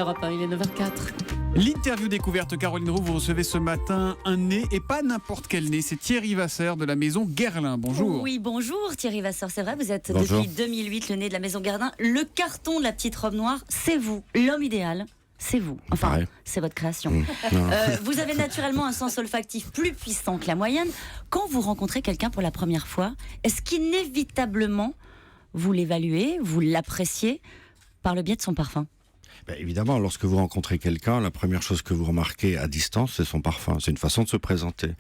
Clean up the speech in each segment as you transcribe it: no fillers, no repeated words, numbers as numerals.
Europe 1, il est 9h04. L'interview découverte, Caroline Roux, vous recevez ce matin un nez, et pas n'importe quel nez, c'est Thierry Vasseur de la maison Guerlain. Bonjour. Oui, bonjour Thierry Vasseur, c'est vrai, vous êtes Bonjour. depuis 2008 le nez de la maison Guerlain. Le carton de la petite robe noire, c'est vous, l'homme idéal. C'est vous, enfin, Pareil. c'est votre création. Vous avez naturellement un sens olfactif plus puissant que la moyenne. Quand vous rencontrez quelqu'un pour la première fois, est-ce qu'inévitablement, vous l'évaluez, vous l'appréciez par le biais de son parfum ? Ben, évidemment, lorsque vous rencontrez quelqu'un, la première chose que vous remarquez à distance, c'est son parfum. C'est une façon de se présenter.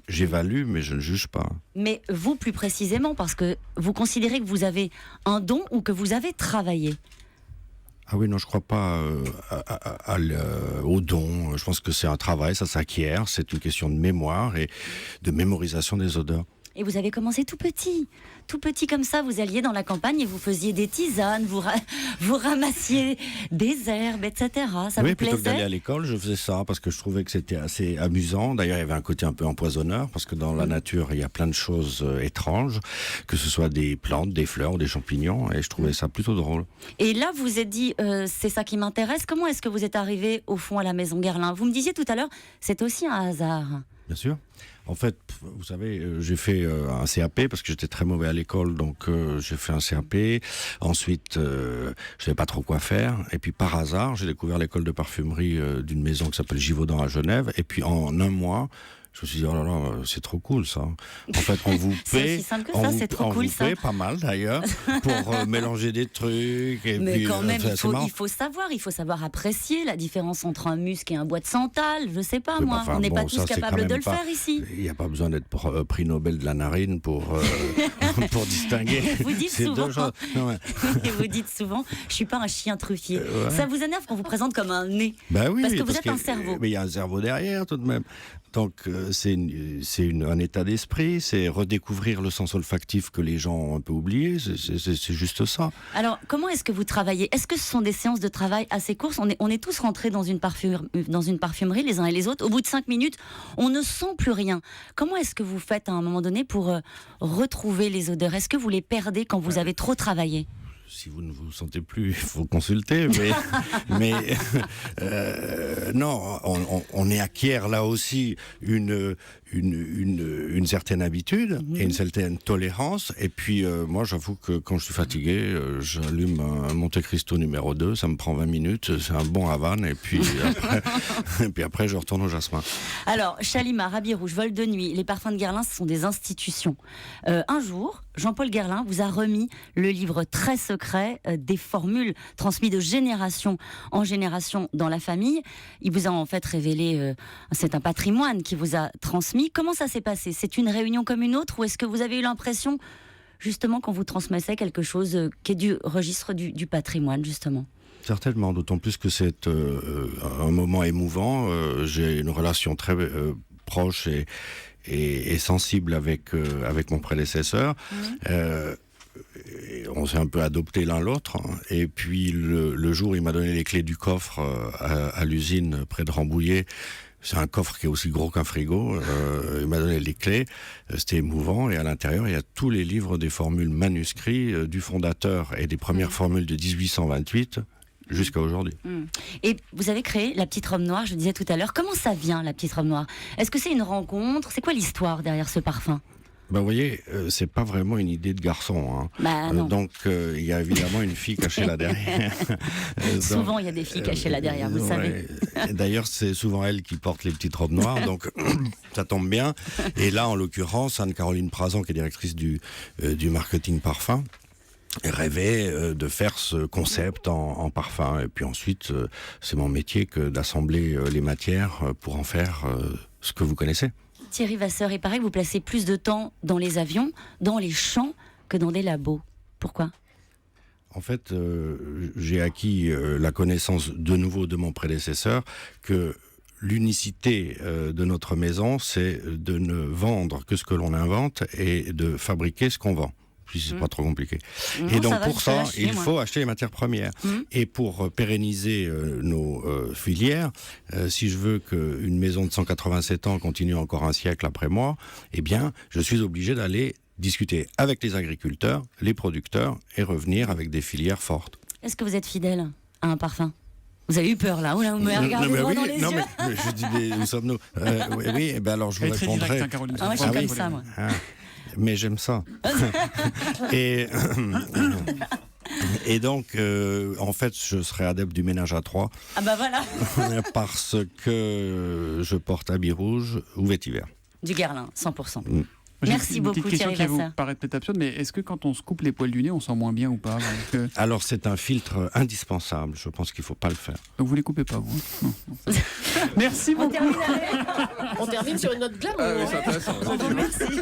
J'évalue, mais je ne juge pas. Mais vous, plus précisément, parce que vous considérez que vous avez un don ou que vous avez travaillé. Ah oui, non, je ne crois pas au don. Je pense que c'est un travail, ça s'acquiert. C'est une question de mémoire et de mémorisation des odeurs. Et vous avez commencé tout petit comme ça, vous alliez dans la campagne et vous faisiez des tisanes, vous ramassiez des herbes, etc. Ça oui, vous plutôt que d'aller plaisait ? à l'école, je faisais ça parce que je trouvais que c'était assez amusant. D'ailleurs, il y avait un côté un peu empoisonneur parce que dans la nature, il y a plein de choses étranges, que ce soit des plantes, des fleurs, des champignons, et je trouvais ça plutôt drôle. Et là, vous vous êtes dit, c'est ça qui m'intéresse. Comment est-ce que vous êtes arrivé au fond à la maison Guerlain ? Vous me disiez tout à l'heure, c'est aussi un hasard. Bien sûr. En fait, vous savez, j'ai fait un CAP parce que j'étais très mauvais à l'école, donc j'ai fait un CAP. Ensuite, je savais pas trop quoi faire. Et puis par hasard, j'ai découvert l'école de parfumerie d'une maison qui s'appelle Givaudan à Genève. Et puis en un mois, je me suis dit, oh là là, c'est trop cool ça. En fait, on vous C'est paie. aussi simple que ça, c'est trop cool, ça. On vous paie pas mal d'ailleurs pour mélanger des trucs. Et Mais puis, quand même, c'est marrant. il faut savoir apprécier la différence entre un musc et un bois de santal. Je sais pas, Oui, moi. enfin, On n'est bon, pas ça, tous c'est quand capables de même le pas- faire ici. Il n'y a pas besoin d'être prix Nobel de la narine pour distinguer Vous dites ces souvent, deux choses. Non, ouais. et vous dites souvent, je suis pas un chien truffier. Ouais. Ça vous énerve qu'on vous présente comme un nez ? Ben oui, Parce que vous êtes un cerveau. Mais il y a un cerveau derrière tout de même. Donc c'est un état d'esprit, c'est redécouvrir le sens olfactif que les gens ont un peu oublié, c'est juste ça. Alors, comment est-ce que vous travaillez ? Est-ce que ce sont des séances de travail assez courtes ? On est tous rentrés dans une parfumerie, les uns et les autres. Au bout de 5 minutes, on ne sent plus rien. Comment est-ce que vous faites à un moment donné pour retrouver les odeurs ? Est-ce que vous les perdez quand vous avez trop travaillé ? Si vous ne vous sentez plus, il faut consulter. Mais non, on y acquiert là aussi une certaine habitude et une certaine tolérance. Et puis moi, j'avoue que quand je suis fatigué, j'allume un Monte Cristo numéro 2, ça me prend 20 minutes, c'est un bon Havane, et puis après je retourne au jasmin. Alors, Chalimard, Habit Rouge, Vol de Nuit, les parfums de Guerlain, ce sont des institutions. Un jour, Jean-Paul Guerlain vous a remis le livre très secret des formules transmises de génération en génération dans la famille. Il vous a en fait révélé, c'est un patrimoine qui vous a transmis. Comment ça s'est passé ? C'est une réunion comme une autre, ou est-ce que vous avez eu l'impression, justement, qu'on vous transmettait quelque chose qui est du registre du patrimoine, justement ? Certainement, d'autant plus que c'est un moment émouvant. J'ai une relation très proche et sensible avec mon prédécesseur. On s'est un peu adopté l'un l'autre. Et puis le jour où il m'a donné les clés du coffre à l'usine près de Rambouillet, c'est un coffre qui est aussi gros qu'un frigo. Il m'a donné les clés. C'était émouvant. Et à l'intérieur, il y a tous les livres des formules manuscrits du fondateur et des premières formules de 1828 jusqu'à aujourd'hui. Et vous avez créé la petite robe noire, je disais tout à l'heure. Comment ça vient, la petite robe noire ? Est-ce que c'est une rencontre ? C'est quoi l'histoire derrière ce parfum ? Ben, vous voyez, c'est pas vraiment une idée de garçon. Hein. Bah, non. Donc, il y a évidemment une fille cachée là derrière. Souvent, il y a des filles cachées là derrière, vous savez. Et d'ailleurs, c'est souvent elle qui porte les petites robes noires, donc ça tombe bien. Et là, en l'occurrence, Anne-Caroline Prazan, qui est directrice du marketing parfum, rêvait de faire ce concept en parfum. Et puis ensuite, c'est mon métier que d'assembler les matières pour en faire ce que vous connaissez. Thierry Vasseur, il paraît que vous placez plus de temps dans les avions, dans les champs, que dans des labos. Pourquoi ? En fait, j'ai acquis la connaissance de nouveau de mon prédécesseur que l'unicité de notre maison, c'est de ne vendre que ce que l'on invente et de fabriquer ce qu'on vend. Puis c'est pas trop compliqué. Non, et donc ça va, pour je peux ça, lâcher, il moi. faut acheter les matières premières. Et pour pérenniser nos filières, si je veux qu'une maison de 187 ans continue encore un siècle après moi, eh bien, je suis obligé d'aller discuter avec les agriculteurs, les producteurs et revenir avec des filières fortes. Est-ce que vous êtes fidèle à un parfum ? Vous avez eu peur là, vous me regardez droit dans les yeux. Mais je dis, mais où sommes-nous oui, ben alors je vous Elle est très répondrai. directe, hein, Caroline. Ah, moi, je suis comme ça, moi. Ah, mais j'aime ça. Et donc, en fait, je serai adepte du ménage à trois. Ah bah voilà. Parce que je porte habit rouge ou vétiver. Du Guerlain, 100%. J'ai Merci une beaucoup, petite question Thierry qui va Vasseur. vous paraître peut-être absurde, mais est-ce que quand on se coupe les poils du nez, on sent moins bien ou pas? Alors, c'est un filtre indispensable. Je pense qu'il ne faut pas le faire. Donc vous les coupez pas, vous? Non. Merci beaucoup. On termine On termine sur une note glamour. Ah oui, c'est intéressant. Merci.